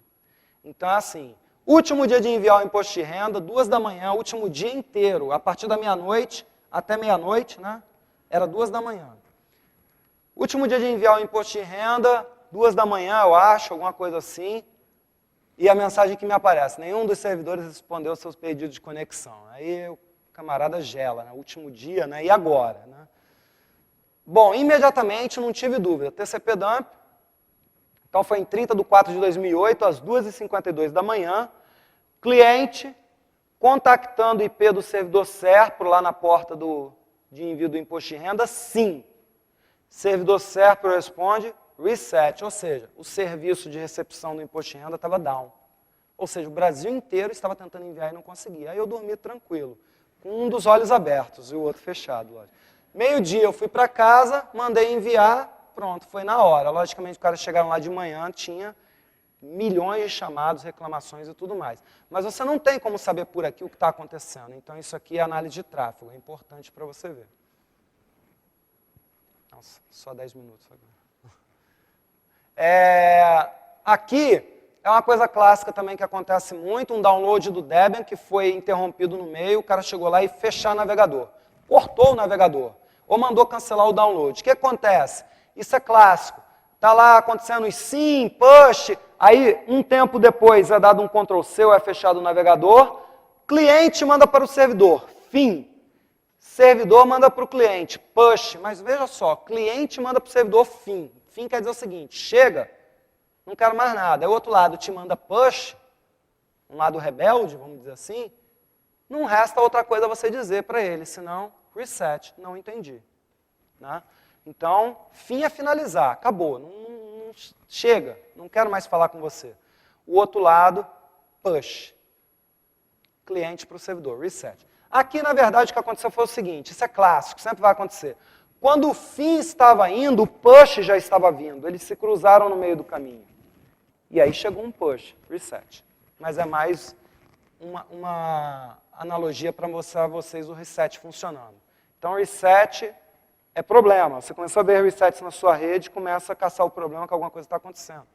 Então, assim, último dia de enviar o imposto de renda, 2 da manhã, último dia inteiro, a partir da meia-noite até meia-noite, né, era 2 da manhã. Último dia de enviar o imposto de renda, 2 da manhã, eu acho, alguma coisa assim, e a mensagem que me aparece, nenhum dos servidores respondeu seus pedidos de conexão. Aí o camarada gela, né, último dia, né, e agora, né? Bom, imediatamente, não tive dúvida, TCP dump, então foi em 30/4/2008, às 2h52 da manhã, cliente contactando o IP do servidor SERPRO lá na porta de envio do imposto de renda, sim. Servidor SERPRO responde, reset, ou seja, o serviço de recepção do imposto de renda estava down. Ou seja, o Brasil inteiro estava tentando enviar e não conseguia. Aí eu dormi tranquilo, com um dos olhos abertos e o outro fechado, lógico. Meio-dia eu fui para casa, mandei enviar, pronto, foi na hora. Logicamente, os caras chegaram lá de manhã, tinha milhões de chamados, reclamações e tudo mais. Mas você não tem como saber por aqui o que está acontecendo. Então, isso aqui é análise de tráfego, é importante para você ver. Nossa, só 10 minutos agora. Aqui é uma coisa clássica também que acontece muito, um download do Debian que foi interrompido no meio, o cara chegou lá e fechou o navegador. Cortou o navegador. Ou mandou cancelar o download. O que acontece? Isso é clássico. Está lá acontecendo sim, push, aí um tempo depois é dado um Ctrl+C ou é fechado o navegador, cliente manda para o servidor, fim. Servidor manda para o cliente, push. Mas veja só, cliente manda para o servidor, fim. Fim quer dizer o seguinte, chega, não quero mais nada. Aí o outro lado te manda push, um lado rebelde, vamos dizer assim, não resta outra coisa a você dizer para ele, senão reset, não entendi. Né? Então, fim é finalizar, acabou, não chega, não quero mais falar com você. O outro lado, push, cliente para o servidor, reset. Aqui, na verdade, o que aconteceu foi o seguinte, isso é clássico, sempre vai acontecer. Quando o fim estava indo, o push já estava vindo, eles se cruzaram no meio do caminho. E aí chegou um push, reset. Mas é mais uma analogia para mostrar a vocês o reset funcionando. Então, reset é problema. Você começou a ver resets na sua rede, começa a caçar o problema que alguma coisa está acontecendo.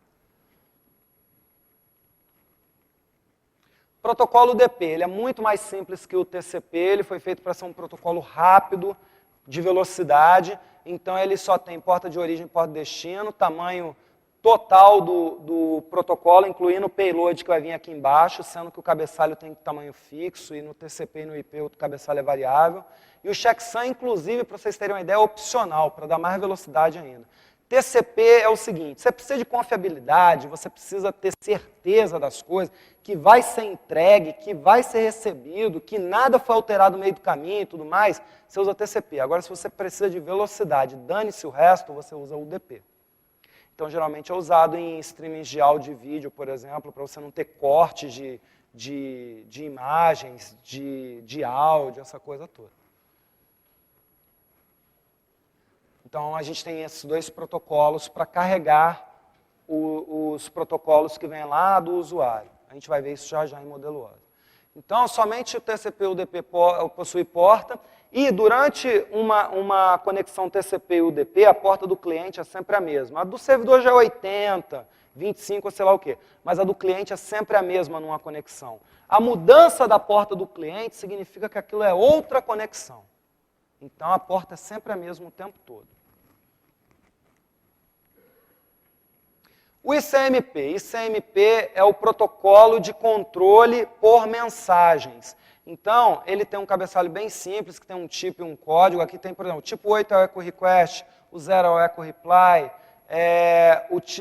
Protocolo UDP, ele é muito mais simples que o TCP, ele foi feito para ser um protocolo rápido, de velocidade, então ele só tem porta de origem e porta de destino, tamanho total do protocolo, incluindo o payload que vai vir aqui embaixo, sendo que o cabeçalho tem tamanho fixo e no TCP e no IP o cabeçalho é variável. E o checksum, inclusive, para vocês terem uma ideia, é opcional, para dar mais velocidade ainda. TCP é o seguinte, você precisa de confiabilidade, você precisa ter certeza das coisas, que vai ser entregue, que vai ser recebido, que nada foi alterado no meio do caminho e tudo mais, você usa TCP. Agora, se você precisa de velocidade, dane-se o resto, você usa UDP. Então, geralmente é usado em streamings de áudio e vídeo, por exemplo, para você não ter cortes de imagens, de áudio, essa coisa toda. Então, a gente tem esses dois protocolos para carregar os protocolos que vêm lá do usuário. A gente vai ver isso já em modelo OSI. Então, somente o TCP e o UDP possui porta, e durante uma conexão TCP e UDP, a porta do cliente é sempre a mesma. A do servidor já é 80, 25 ou sei lá o quê, mas a do cliente é sempre a mesma numa conexão. A mudança da porta do cliente significa que aquilo é outra conexão. Então, a porta é sempre a mesma o tempo todo. O ICMP. ICMP é o protocolo de controle por mensagens. Então, ele tem um cabeçalho bem simples, que tem um tipo e um código. Aqui tem, por exemplo, o tipo 8 é o echo request, o 0 é o echo reply,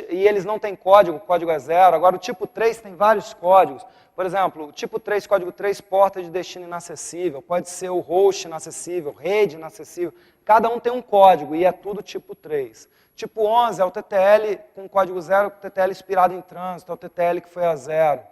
e eles não têm código, o código é 0. Agora, o tipo 3 tem vários códigos. Por exemplo, o tipo 3, código 3, porta de destino inacessível. Pode ser o host inacessível, rede inacessível. Cada um tem um código e é tudo tipo 3. Tipo 11 é o TTL com código 0, o TTL inspirado em trânsito, é o TTL que foi a 0.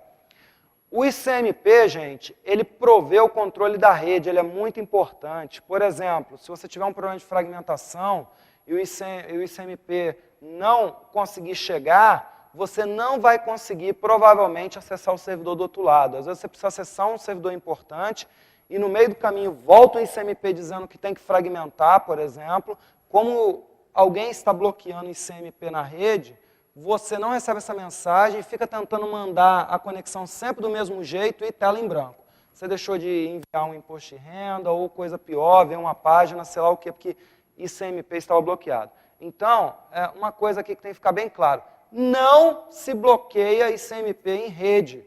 O ICMP, gente, ele provê o controle da rede, ele é muito importante. Por exemplo, se você tiver um problema de fragmentação e o ICMP não conseguir chegar, você não vai conseguir, provavelmente, acessar o servidor do outro lado. Às vezes você precisa acessar um servidor importante e no meio do caminho volta o ICMP dizendo que tem que fragmentar, por exemplo. Como alguém está bloqueando o ICMP na rede, você não recebe essa mensagem e fica tentando mandar a conexão sempre do mesmo jeito e tela em branco. Você deixou de enviar um imposto de renda ou coisa pior, ver uma página, sei lá o quê, porque ICMP estava bloqueado. Então, uma coisa aqui que tem que ficar bem claro, não se bloqueia ICMP em rede.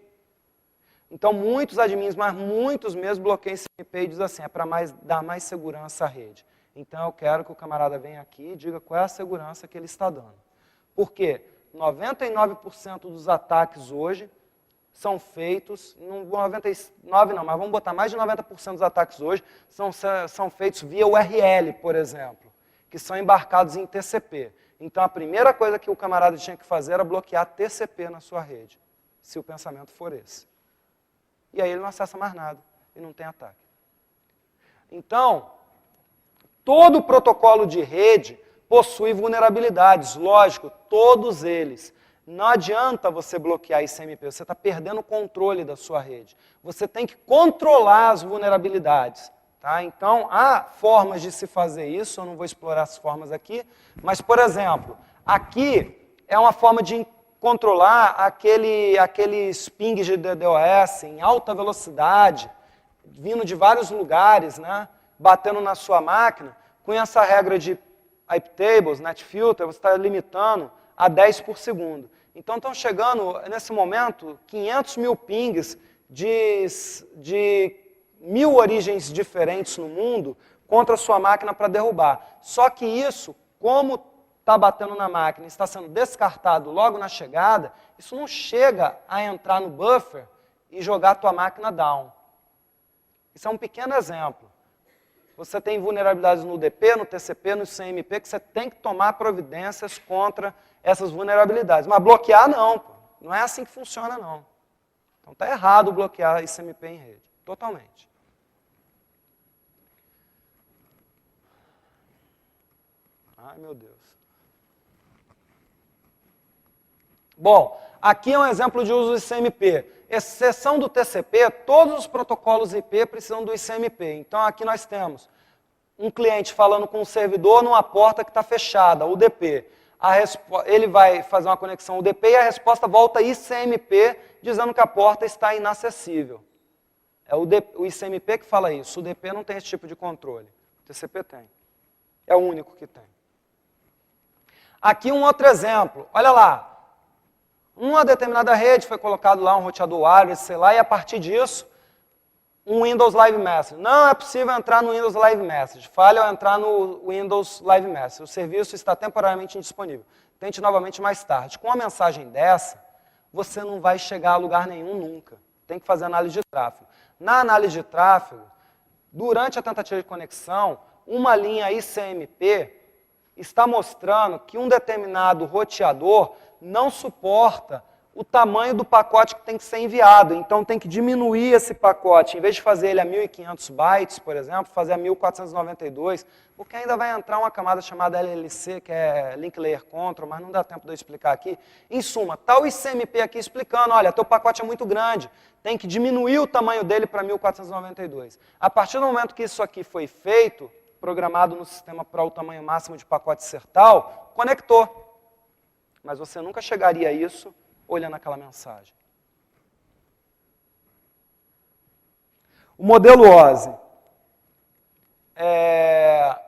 Então, muitos admins, mas muitos mesmo bloqueiam ICMP e dizem assim, é para dar mais segurança à rede. Então, eu quero que o camarada venha aqui e diga qual é a segurança que ele está dando. Por quê? 99% dos ataques hoje são feitos, 99 não, mas vamos botar mais de 90% dos ataques hoje são feitos via URL, por exemplo, que são embarcados em TCP. Então, a primeira coisa que o camarada tinha que fazer era bloquear TCP na sua rede, se o pensamento for esse. E aí ele não acessa mais nada e não tem ataque. Então, todo protocolo de rede possui vulnerabilidades, lógico, todos eles. Não adianta você bloquear ICMP, você está perdendo o controle da sua rede. Você tem que controlar as vulnerabilidades. Tá? Então, há formas de se fazer isso, eu não vou explorar as formas aqui, mas, por exemplo, aqui é uma forma de controlar aqueles pings de DDoS em alta velocidade, vindo de vários lugares, né, batendo na sua máquina, com essa regra de iptables, netfilter, você está limitando a 10 por segundo. Então, estão chegando, nesse momento, 500 mil pings de 1000 origens diferentes no mundo contra a sua máquina para derrubar. Só que isso, como está batendo na máquina e está sendo descartado logo na chegada, isso não chega a entrar no buffer e jogar a tua máquina down. Isso é um pequeno exemplo. Você tem vulnerabilidades no UDP, no TCP, no ICMP, que você tem que tomar providências contra essas vulnerabilidades. Mas bloquear não, pô. Não é assim que funciona, não. Então está errado bloquear ICMP em rede, totalmente. Ai, meu Deus. Bom, aqui é um exemplo de uso do ICMP. Exceção do TCP, todos os protocolos IP precisam do ICMP. Então, aqui nós temos um cliente falando com um servidor numa porta que está fechada, UDP. Ele vai fazer uma conexão UDP e a resposta volta ICMP, dizendo que a porta está inacessível. É o ICMP que fala isso. O UDP não tem esse tipo de controle. O TCP tem. É o único que tem. Aqui um outro exemplo. Olha lá. uma determinada rede foi colocado lá um roteador wireless, sei lá, e a partir disso, um Windows Live Message. Não é possível entrar no Windows Live Message. Falha ao entrar no Windows Live Message. O serviço está temporariamente indisponível. Tente novamente mais tarde. Com uma mensagem dessa, você não vai chegar a lugar nenhum nunca. Tem que fazer análise de tráfego. Na análise de tráfego, durante a tentativa de conexão, uma linha ICMP está mostrando que um determinado roteador não suporta o tamanho do pacote que tem que ser enviado. Então, tem que diminuir esse pacote. Em vez de fazer ele a 1.500 bytes, por exemplo, fazer a 1.492, porque ainda vai entrar uma camada chamada LLC, que é Link Layer Control, mas não dá tempo de eu explicar aqui. Em suma, está o ICMP aqui explicando, olha, teu pacote é muito grande, tem que diminuir o tamanho dele para 1.492. A partir do momento que isso aqui foi feito, programado no sistema para o tamanho máximo de pacote ser tal, conectou. Mas você nunca chegaria a isso olhando aquela mensagem. O modelo OSI.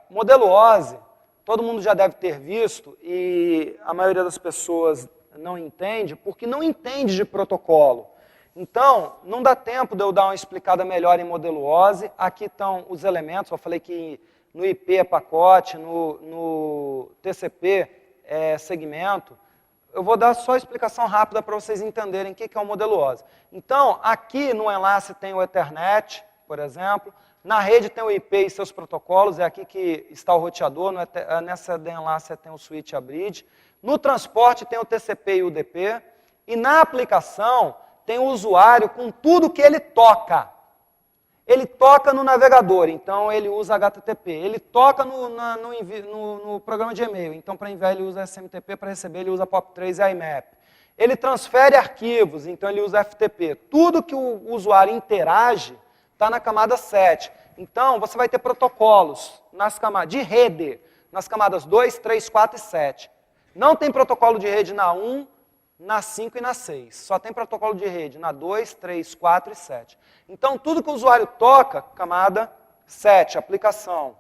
Modelo OSI, todo mundo já deve ter visto, e a maioria das pessoas não entende, porque não entende de protocolo. Então, não dá tempo de eu dar uma explicada melhor em modelo OSI. Aqui estão os elementos, eu falei que no IP é pacote, no TCP é segmento. Eu vou dar só a explicação rápida para vocês entenderem o que é o modelo OSI. Então, aqui no enlace tem o Ethernet, por exemplo. Na rede tem o IP e seus protocolos, é aqui que está o roteador. Nessa enlace tem o switch e a bridge. No transporte tem o TCP e o UDP. E na aplicação tem o usuário com tudo que ele toca. Ele toca no navegador, então ele usa HTTP. Ele toca no programa de e-mail, então para enviar ele usa SMTP, para receber ele usa POP3 e IMAP. Ele transfere arquivos, então ele usa FTP. Tudo que o usuário interage está na camada 7. Então você vai ter protocolos nas camadas de rede, nas camadas 2, 3, 4 e 7. Não tem protocolo de rede na 1, na 5 e na 6. Só tem protocolo de rede na 2, 3, 4 e 7. Então, tudo que o usuário toca, camada 7, aplicação.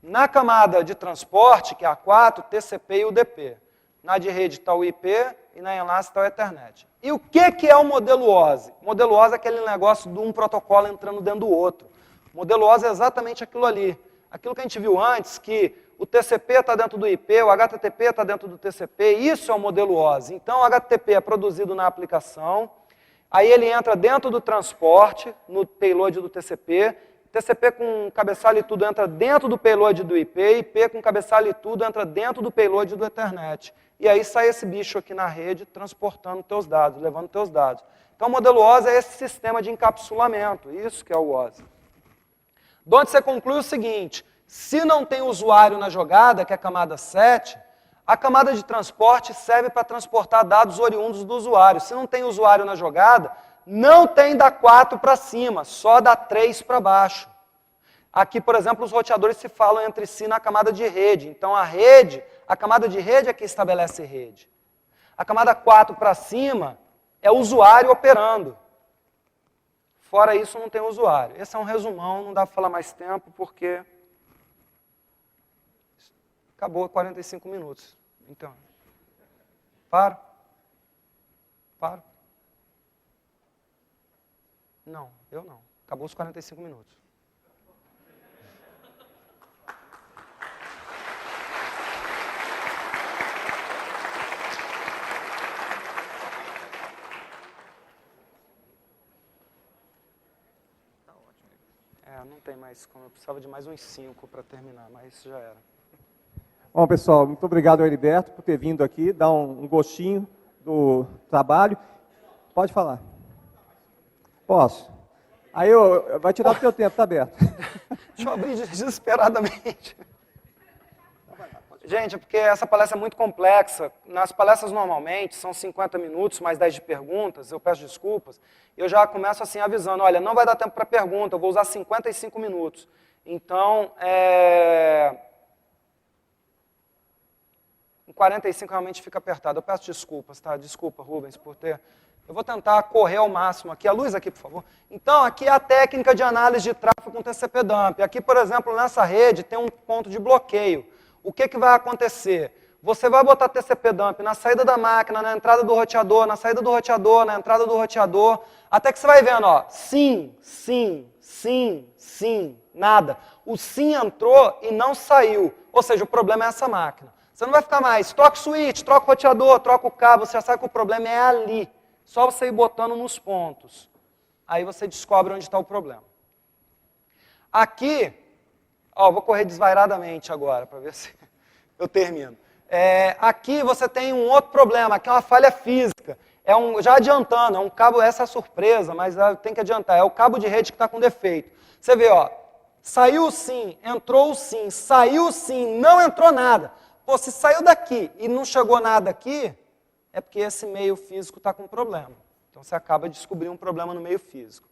Na camada de transporte, que é a 4, TCP e UDP. Na de rede está o IP e na enlace está o Ethernet. E o que é o modelo OSI? O modelo OSI é aquele negócio de um protocolo entrando dentro do outro. O modelo OSI é exatamente aquilo ali. Aquilo que a gente viu antes, que o TCP está dentro do IP, o HTTP está dentro do TCP, isso é o modelo OSI. Então, o HTTP é produzido na aplicação, aí ele entra dentro do transporte, no payload do TCP, TCP com cabeçalho e tudo entra dentro do payload do IP, IP com cabeçalho e tudo entra dentro do payload do Ethernet. E aí sai esse bicho aqui na rede, transportando teus dados, levando teus dados. Então, o modelo OSI é esse sistema de encapsulamento, isso que é o OSI. De onde você conclui o seguinte: se não tem usuário na jogada, que é a camada 7, a camada de transporte serve para transportar dados oriundos do usuário. Se não tem usuário na jogada, não tem da 4 para cima, só da 3 para baixo. Aqui, por exemplo, os roteadores se falam entre si na camada de rede. Então, a camada de rede é que estabelece rede. A camada 4 para cima é o usuário operando. Fora isso, não tem usuário. Esse é um resumão, não dá para falar mais tempo, porque acabou 45 minutos. Então, paro? Paro? Não, eu não. Acabou os 45 minutos. Não tem mais como. Eu precisava de mais uns 5 para terminar, mas já era. Bom, pessoal, muito obrigado ao Heriberto por ter vindo aqui, dar um gostinho do trabalho. Pode falar. Posso? Aí vai tirar o teu tempo, tá aberto. Deixa eu abrir desesperadamente. Gente, é porque essa palestra é muito complexa. Nas palestras normalmente são 50 minutos, mais 10 de perguntas, eu peço desculpas. Eu já começo assim avisando, olha, não vai dar tempo para pergunta, eu vou usar 55 minutos. Então, em 45 realmente fica apertado. Eu peço desculpas, tá? Desculpa, Rubens, por ter... Eu vou tentar correr ao máximo aqui. A luz aqui, por favor. Então, aqui é a técnica de análise de tráfego com TCP-dump. Aqui, por exemplo, nessa rede tem um ponto de bloqueio. O que vai acontecer? você vai botar TCP dump na saída da máquina, na entrada do roteador, na saída do roteador, na entrada do roteador, até que você vai vendo, ó, sim, sim, sim, sim, nada. O sim entrou e não saiu, ou seja, o problema é essa máquina. Você não vai ficar mais, troca o switch, troca o roteador, troca o cabo, você já sabe que o problema é ali. Só você ir botando nos pontos. Aí você descobre onde está o problema. Aqui, ó, vou correr desvairadamente agora, para ver se eu termino. Aqui você tem um outro problema, que é uma falha física. Já adiantando, é um cabo, essa é a surpresa, mas tem que adiantar. É o cabo de rede que está com defeito. Você vê, ó, saiu o sim, entrou o sim, saiu o sim, não entrou nada. Pô, se saiu daqui e não chegou nada aqui, é porque esse meio físico está com problema. Então você acaba de descobrir um problema no meio físico.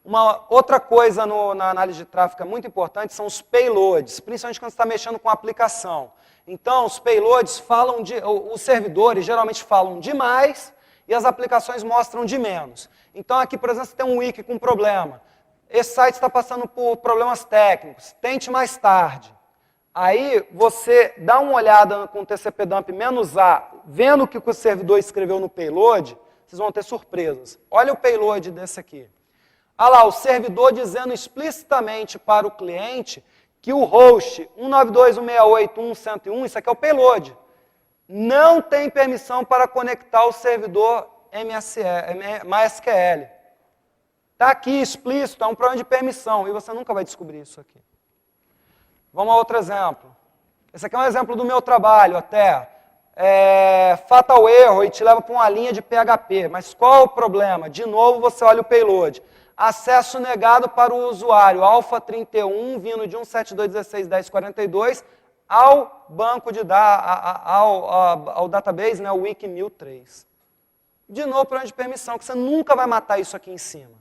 Uma outra coisa na análise de tráfego é muito importante são os payloads, principalmente quando você está mexendo com a aplicação. Então, os payloads falam os servidores geralmente falam de mais e as aplicações mostram de menos. Então, aqui, por exemplo, você tem um wiki com problema. Esse site está passando por problemas técnicos, tente mais tarde. Aí, você dá uma olhada com o TCP dump "-a", vendo o que o servidor escreveu no payload, vocês vão ter surpresas. Olha o payload desse aqui. Olha lá, o servidor dizendo explicitamente para o cliente que o host 192.168.1.101, isso aqui é o payload, não tem permissão para conectar o servidor MySQL. Está aqui explícito, é um problema de permissão, e você nunca vai descobrir isso aqui. Vamos a outro exemplo. Esse aqui é um exemplo do meu trabalho até. Fatal erro e te leva para uma linha de PHP. Mas qual é o problema? De novo, você olha o payload. Acesso negado para o usuário alfa31 vindo de 172.16.10.42 ao banco de dados, ao database, né, o wiki 1003. De novo, problema de permissão, que você nunca vai matar isso aqui em cima.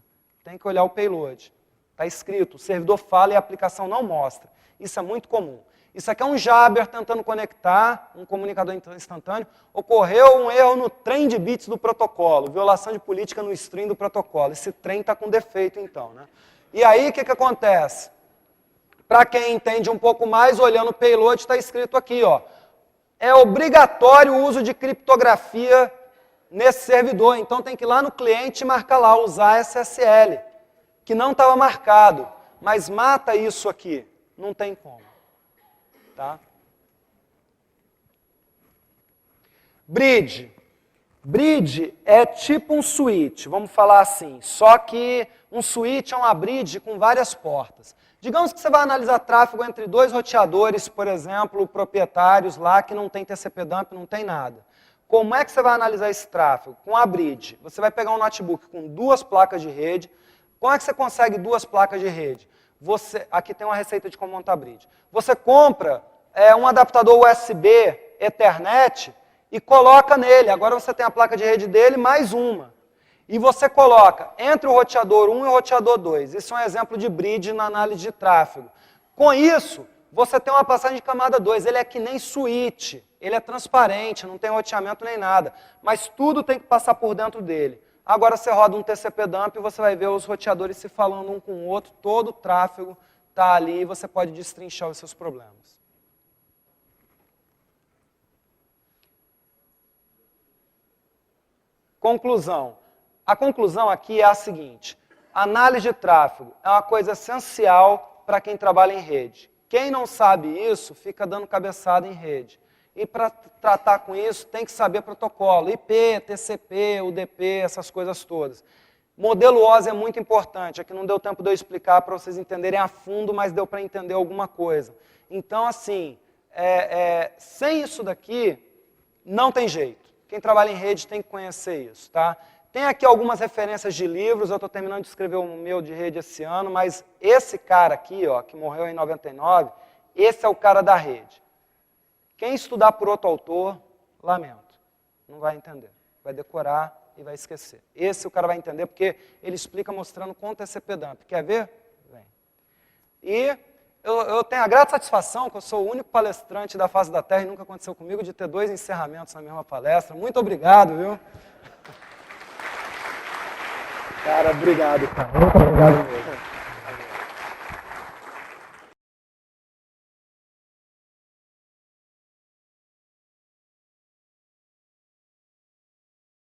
Tem que olhar o payload. Está escrito, o servidor fala e a aplicação não mostra. Isso é muito comum. Isso aqui é um Jabber tentando conectar, um comunicador instantâneo. Ocorreu um erro no trem de bits do protocolo, violação de política no string do protocolo. Esse trem está com defeito, então. Né? E aí, o que acontece? Para quem entende um pouco mais, olhando o payload, está escrito aqui, ó. É obrigatório o uso de criptografia nesse servidor. Então, tem que ir lá no cliente e marcar lá, usar SSL, que não estava marcado. Mas mata isso aqui. Não tem como. Tá? Bridge. Bridge é tipo um switch, vamos falar assim. Só que um switch é uma bridge com várias portas. Digamos que você vai analisar tráfego entre dois roteadores, por exemplo, proprietários lá que não tem TCP dump, não tem nada. Como é que você vai analisar esse tráfego? Com a bridge. Você vai pegar um notebook com duas placas de rede. Como é que você consegue duas placas de rede? Aqui tem uma receita de como montar bridge. Você compra um adaptador USB Ethernet e coloca nele. Agora você tem a placa de rede dele mais uma. E você coloca entre o roteador 1 e o roteador 2. Isso é um exemplo de bridge na análise de tráfego. Com isso, você tem uma passagem de camada 2. Ele é que nem switch. Ele é transparente, não tem roteamento nem nada. Mas tudo tem que passar por dentro dele. Agora você roda um TCP dump e você vai ver os roteadores se falando um com o outro, todo o tráfego está ali e você pode destrinchar os seus problemas. Conclusão. A conclusão aqui é a seguinte: análise de tráfego é uma coisa essencial para quem trabalha em rede. Quem não sabe isso, fica dando cabeçada em rede. E para tratar com isso, tem que saber protocolo, IP, TCP, UDP, essas coisas todas. Modelo OSI é muito importante, aqui não deu tempo de eu explicar para vocês entenderem a fundo, mas deu para entender alguma coisa. Então, assim, sem isso daqui, não tem jeito. Quem trabalha em rede tem que conhecer isso, tá? Tem aqui algumas referências de livros, eu estou terminando de escrever o meu de rede esse ano, mas esse cara aqui, ó, que morreu em 99, esse é o cara da rede. Quem estudar por outro autor, lamento, não vai entender. Vai decorar e vai esquecer. Esse o cara vai entender porque ele explica mostrando com TCP dump. Quer ver? Vem. E eu tenho a grata satisfação que eu sou o único palestrante da face da Terra e nunca aconteceu comigo de ter 2 encerramentos na mesma palestra. Muito obrigado, viu? Cara, obrigado, cara. Muito obrigado mesmo.